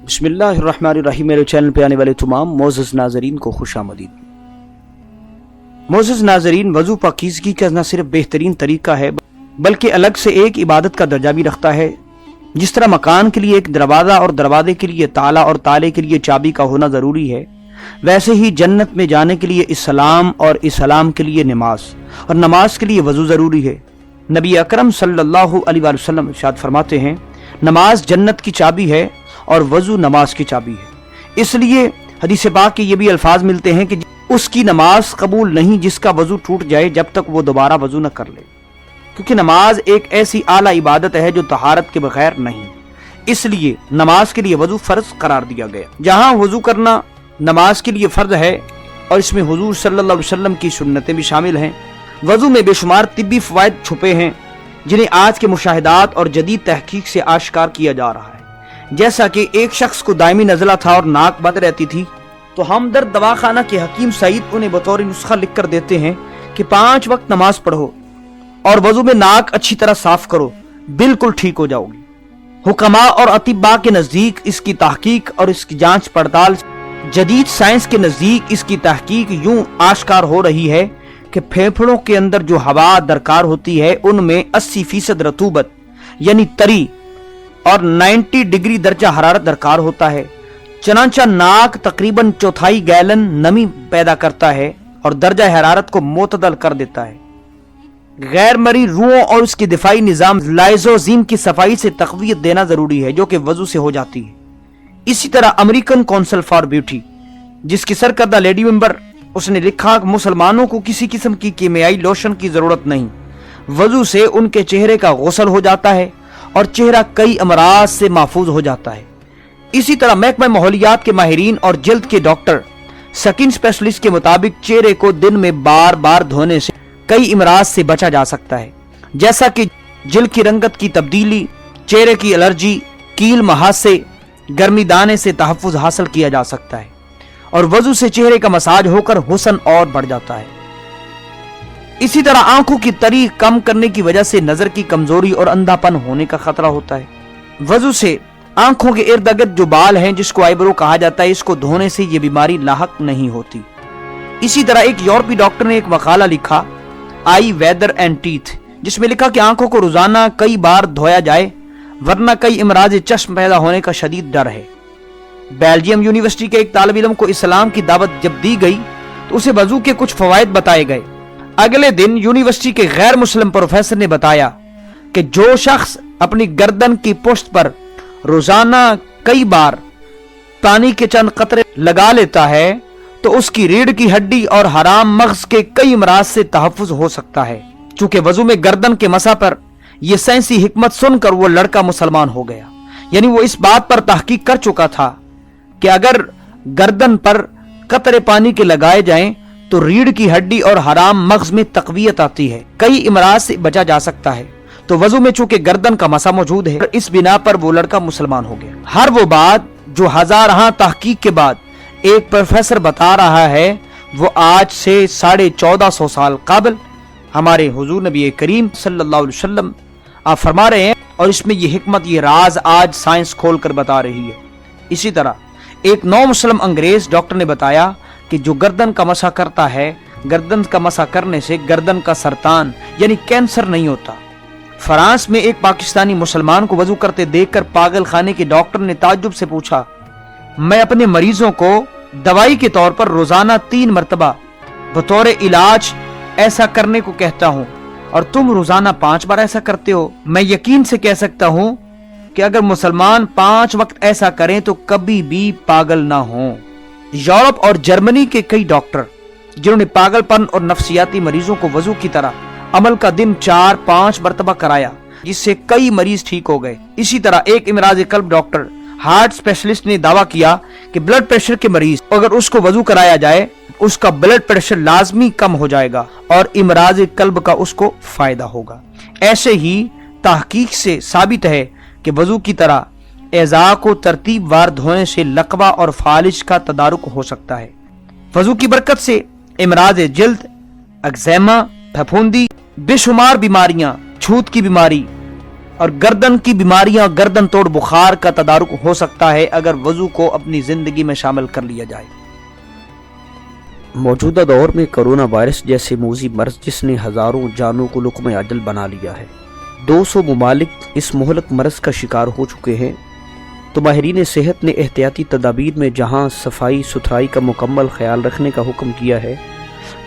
بسم اللہ الرحمن الرحیم۔ میرے چینل پہ آنے والے تمام معزز ناظرین کو خوش آمدید۔ معزز ناظرین، وضو پاکیزگی کا نہ صرف بہترین طریقہ ہے بلکہ الگ سے ایک عبادت کا درجہ بھی رکھتا ہے۔ جس طرح مکان کے لیے ایک دروازہ اور دروازے کے لیے تالا اور تالے کے لیے چابی کا ہونا ضروری ہے، ویسے ہی جنت میں جانے کے لیے اسلام اور اسلام کے لیے نماز اور نماز کے لیے وضو ضروری ہے۔ نبی اکرم صلی اللہ علیہ وآلہ وسلم ارشاد فرماتے ہیں، نماز جنت کی چابی ہے اور وضو نماز کی چابی ہے۔ اس لیے حدیث پاک کے یہ بھی الفاظ ملتے ہیں کہ اس کی نماز قبول نہیں جس کا وضو ٹوٹ جائے جب تک وہ دوبارہ وضو نہ کر لے، کیونکہ نماز ایک ایسی اعلیٰ عبادت ہے جو طہارت کے بغیر نہیں، اس لیے نماز کے لیے وضو فرض قرار دیا گیا۔ جہاں وضو کرنا نماز کے لیے فرض ہے اور اس میں حضور صلی اللہ علیہ وسلم کی سنتیں بھی شامل ہیں، وضو میں بے شمار طبی فوائد چھپے ہیں جنہیں آج کے مشاہدات اور جدید تحقیق سے آشکار کیا جا رہا ہے۔ جیسا کہ ایک شخص کو دائمی نزلہ تھا اور ناک بند رہتی تھی، تو ہمدرد دواخانہ کے حکیم سعید انہیں بطور نسخہ لکھ کر دیتے ہیں کہ 5 وقت نماز پڑھو اور وضو میں ناک اچھی طرح صاف کرو، بالکل ٹھیک ہو جاؤ گی۔ حکماء اور اطباء کے نزدیک اس کی تحقیق اور اس کی جانچ پڑتال، جدید سائنس کے نزدیک اس کی تحقیق یوں آشکار ہو رہی ہے کہ پھیپھڑوں کے اندر جو ہوا درکار ہوتی ہے ان میں 80% رطوبت یعنی تری اور 90 ڈگری درجہ حرارت درکار ہوتا ہے، چنانچہ ناک تقریباً 1/4 گیلن نمی پیدا کرتا ہے اور درجہ حرارت کو معتدل کر دیتا ہے۔ غیر مرئی روحوں اور اس کے دفاعی نظام لائزوزیم کی صفائی سے تقویت دینا ضروری ہے جو کہ وضو سے ہو جاتی ہے۔ اسی طرح امریکن کونسل فار بیوٹی، جس کی سرکردہ لیڈی ممبر، اس نے لکھا کہ مسلمانوں کو کسی قسم کی کیمیائی لوشن کی ضرورت نہیں، وضو سے ان کے چہرے کا غسل ہو جاتا ہے اور چہرہ کئی امراض سے محفوظ ہو جاتا ہے۔ اسی طرح محکمہ ماحولیات کے ماہرین اور جلد کے ڈاکٹر سکن اسپیشلسٹ کے مطابق چہرے کو دن میں بار بار دھونے سے کئی امراض سے بچا جا سکتا ہے، جیسا کہ جلد کی رنگت کی تبدیلی، چہرے کی الرجی، کیل مہاسے، گرمی دانے سے تحفظ حاصل کیا جا سکتا ہے، اور وضو سے چہرے کا مساج ہو کر حسن اور بڑھ جاتا ہے۔ اسی طرح آنکھوں کی تری کم کرنے کی وجہ سے نظر کی کمزوری اور اندھا پن ہونے کا خطرہ ہوتا ہے۔ وضو سے آنکھوں کے ارد گرد جو بال ہیں جس کو آئیبرو کہا جاتا ہے، اس کو دھونے سے یہ بیماری لاحق نہیں ہوتی۔ اسی طرح ایک یورپی ڈاکٹر نے ایک مقالہ لکھا، آئی ویدر اینڈ ٹیتھ، جس میں لکھا کہ آنکھوں کو روزانہ کئی بار دھویا جائے ورنہ کئی امراض چشم پیدا ہونے کا شدید ڈر ہے۔ بیلجیم یونیورسٹی کے ایک طالب علم کو اسلام کی دعوت جب دی گئی تو اسے وضو کے کچھ فوائد بتائے گئے۔ اگلے دن یونیورسٹی کے غیر مسلم پروفیسر نے بتایا کہ جو شخص اپنی گردن کی پشت پر روزانہ کئی بار پانی کے چند قطرے لگا لیتا ہے تو اس کی ریڑھ کی ہڈی اور حرام مغز کے کئی امراض سے تحفظ ہو سکتا ہے۔ چونکہ وضو میں گردن کے مسح پر یہ سائنسی حکمت سن کر وہ لڑکا مسلمان ہو گیا، یعنی وہ اس بات پر تحقیق کر چکا تھا کہ اگر گردن پر قطرے پانی کے لگائے جائیں تو ریڑھ کی ہڈی اور حرام مغز میں تقویت آتی ہے، کئی امراض سے بچا جا سکتا ہے۔ تو وضو میں چونکہ گردن کا مسح موجود ہے، اس بنا پر وہ لڑکا مسلمان ہو گیا۔ ہر وہ بات جو ہزارہا تحقیق کے بعد ایک پروفیسر بتا رہا ہے، وہ آج سے 1450 سال قبل ہمارے حضور نبی کریم صلی اللہ علیہ وسلم آپ فرما رہے ہیں، اور اس میں یہ حکمت، یہ راز آج سائنس کھول کر بتا رہی ہے۔ اسی طرح ایک نو مسلم انگریز ڈاکٹر نے بتایا کہ جو گردن کا مسح کرتا ہے، گردن کا مسح کرنے سے گردن کا سرطان یعنی کینسر نہیں ہوتا۔ فرانس میں ایک پاکستانی مسلمان کو وضو کرتے دیکھ کر پاگل خانے کے ڈاکٹر نے تعجب سے پوچھا، میں اپنے مریضوں کو دوائی کے طور پر روزانہ 3 مرتبہ بطور علاج ایسا کرنے کو کہتا ہوں اور تم روزانہ 5 بار ایسا کرتے ہو۔ میں یقین سے کہہ سکتا ہوں کہ اگر مسلمان 5 وقت ایسا کریں تو کبھی بھی پاگل نہ ہوں۔ یورپ اور جرمنی کے کئی ڈاکٹر جنہوں نے پاگل پن اور نفسیاتی مریضوں کو وضو کی طرح عمل کا دن 4-5 مرتبہ کرایا، جس سے کئی مریض ٹھیک ہو گئے۔ اسی طرح ایک امراض قلب ڈاکٹر ہارٹ اسپیشلسٹ نے دعویٰ کیا کہ بلڈ پریشر کے مریض اگر اس کو وضو کرایا جائے اس کا بلڈ پریشر لازمی کم ہو جائے گا اور امراض قلب کا اس کو فائدہ ہوگا۔ ایسے ہی تحقیق سے ثابت ہے کہ وضو کی طرح اعضاء کو ترتیب وار دھونے سے لقوہ اور فالج کا تدارک ہو سکتا ہے۔ وضو کی برکت سے امراض جلد، اگزیما، پھپھوندی، بے شمار بیماریاں، چھوت کی بیماری، اور گردن کی بیماریاں اور گردن توڑ بخار کا تدارک ہو سکتا ہے اگر وضو کو اپنی زندگی میں شامل کر لیا جائے۔ موجودہ دور میں کرونا وائرس جیسے موذی مرض جس نے ہزاروں جانوں کو لقمہ اجل بنا لیا ہے، 200 ممالک اس مہلک مرض کا شکار ہو چکے ہیں، تو ماہرین صحت نے احتیاطی تدابیر میں جہاں صفائی ستھرائی کا مکمل خیال رکھنے کا حکم کیا ہے،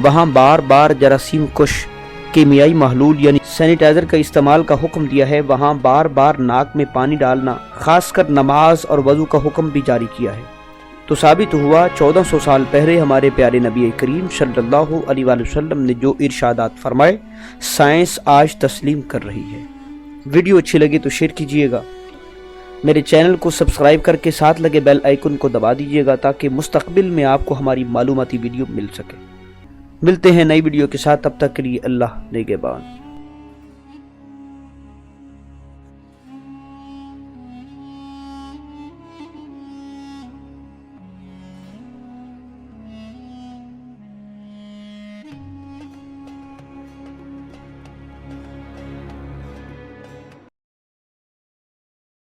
وہاں بار بار جراثیم کش کیمیائی محلول یعنی سینیٹائزر کا استعمال کا حکم دیا ہے، وہاں بار بار ناک میں پانی ڈالنا خاص کر نماز اور وضو کا حکم بھی جاری کیا ہے۔ تو ثابت ہوا 1400 سال پہلے ہمارے پیارے نبی کریم صلی اللہ علیہ وآلہ وسلم نے جو ارشادات فرمائے سائنس آج تسلیم کر رہی ہے۔ ویڈیو اچھی لگی تو شیئر کیجئے گا، میرے چینل کو سبسکرائب کر کے ساتھ لگے بیل آئیکن کو دبا دیجئے گا تاکہ مستقبل میں آپ کو ہماری معلوماتی ویڈیو مل سکے۔ ملتے ہیں نئی ویڈیو کے ساتھ، تب تک کے لیے اللہ نگہبان۔